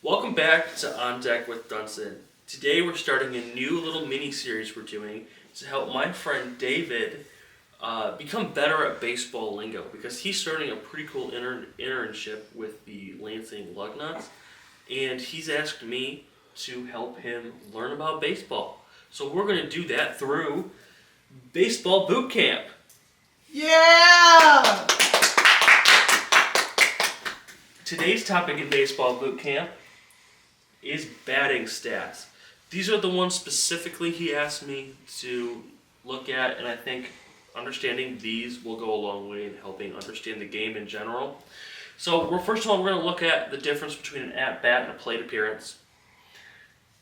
Welcome back to On Deck with Dunson. Today we're starting a new little mini-series we're doing to help my friend David become better at baseball lingo because he's starting a pretty cool internship with the Lansing Lugnuts, and he's asked me to help him learn about baseball. So we're going to do that through Baseball Boot Camp. Yeah! Today's topic in Baseball Boot Camp is batting stats. These are the ones specifically he asked me to look at, and I think understanding these will go a long way in helping understand the game in general. So first of all, we're going to look at the difference between an at-bat and a plate appearance.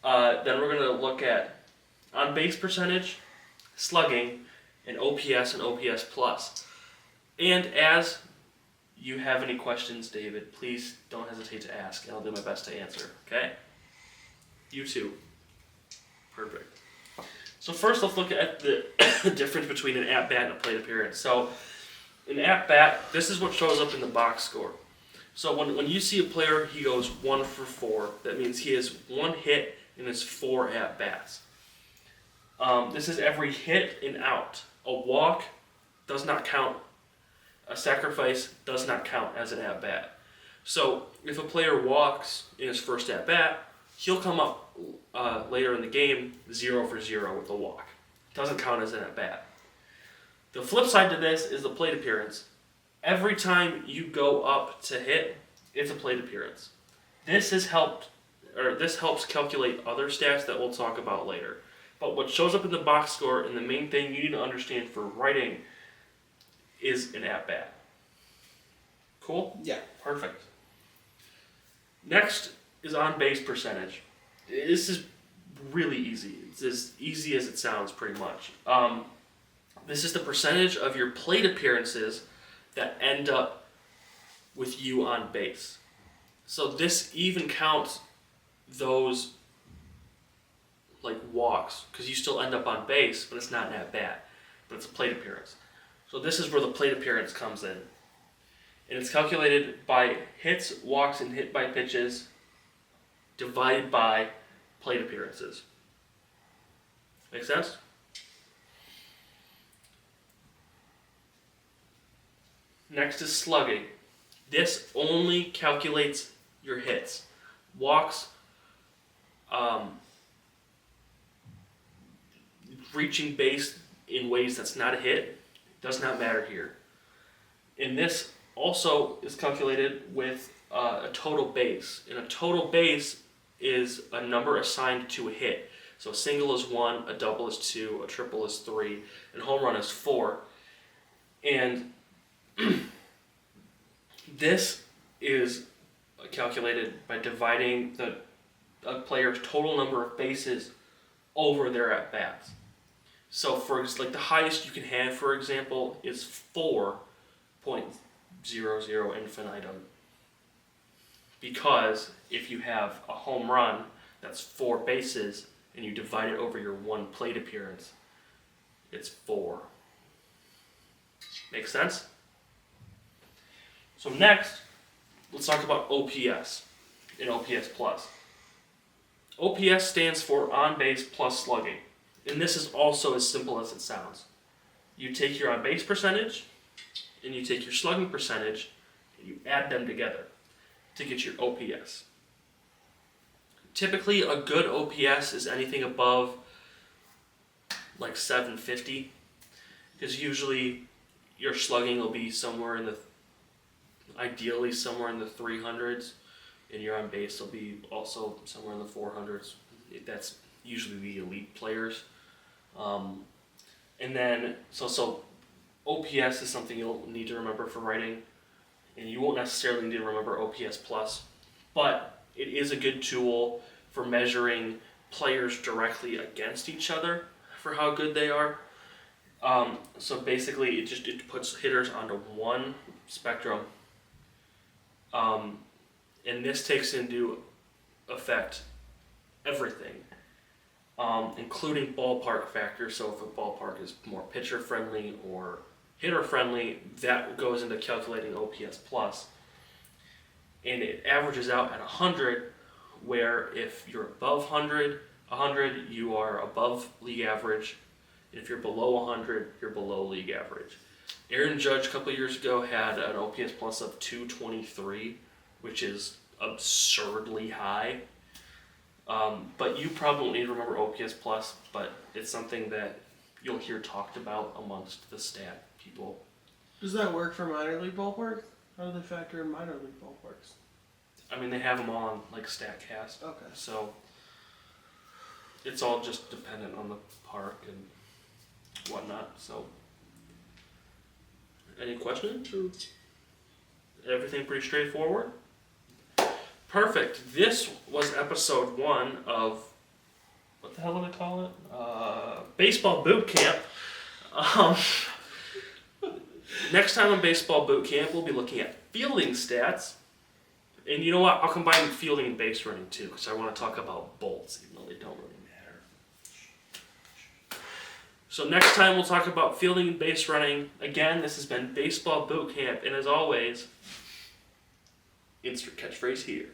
Then we're going to look at on-base percentage, slugging, and OPS plus. And as you have any questions, David, please don't hesitate to ask, and I'll do my best to answer, okay? You too. Perfect. So first, let's look at the difference between an at-bat and a plate appearance. So an at-bat, this is what shows up in the box score. So when you see a player, he goes 1 for 4. That means he has 1 hit and has 4 at-bats. This is every hit and out. A walk does not count. A sacrifice does not count as an at-bat. So if a player walks in his first at-bat, he'll come up later in the game 0 for 0 with a walk. Doesn't count as an at-bat. The flip side to this is the plate appearance. Every time you go up to hit, it's a plate appearance. This helps calculate other stats that we'll talk about later. But what shows up in the box score and the main thing you need to understand for writing is an at-bat. Cool? Yeah. Perfect. Next is on-base percentage. This is really easy. It's as easy as it sounds, pretty much. This is the percentage of your plate appearances that end up with you on base. So this even counts those like walks, because you still end up on base, but it's not an at-bat, but it's a plate appearance. So this is where the plate appearance comes in. And it's calculated by hits, walks, and hit by pitches divided by plate appearances. Make sense? Next is slugging. This only calculates your hits. Walks, reaching base in ways that's not a hit, does not matter here. And this also is calculated with a total base. And a total base is a number assigned to a hit. So a single is 1, a double is 2, a triple is 3, and home run is 4. And this is calculated by dividing a player's total number of bases over their at-bats. So for like the highest you can have, for example, is 4.00 infinitum. Because if you have a home run, that's 4 bases, and you divide it over your 1 plate appearance, it's 4. Make sense? So next, let's talk about OPS and OPS plus. OPS stands for on-base plus slugging. And this is also as simple as it sounds. You take your on-base percentage, and you take your slugging percentage, and you add them together to get your OPS. Typically, a good OPS is anything above like 750, because usually your slugging will be ideally somewhere in the 300s, and your on-base will be also somewhere in the 400s. That's usually the elite players. And then, so OPS is something you'll need to remember for writing, and you won't necessarily need to remember OPS plus, but it is a good tool for measuring players directly against each other for how good they are. So basically, it puts hitters onto one spectrum, and this takes into effect everything, including ballpark factors. So if a ballpark is more pitcher friendly or hitter friendly, that goes into calculating OPS plus, and it averages out at 100, where if you're above 100, you are above league average. And if you're below 100, you're below league average. Aaron Judge a couple of years ago had an OPS plus of 223, which is absurdly high. But you probably don't need to remember OPS plus, but it's something that you'll hear talked about amongst the stat people. Does that work for minor league ballparks? How do they factor in minor league ballparks? I mean, they have them on like StatCast. Okay. So it's all just dependent on the park and whatnot. So, any questions? Everything pretty straightforward? Perfect. This was episode 1 of, what the hell do they call it? Baseball Boot Camp. Next time on Baseball Boot Camp, we'll be looking at fielding stats. And you know what? I'll combine fielding and base running too, because I want to talk about bolts, even though they don't really matter. So next time we'll talk about fielding and base running. Again, this has been Baseball Boot Camp, and as always, insert catchphrase here.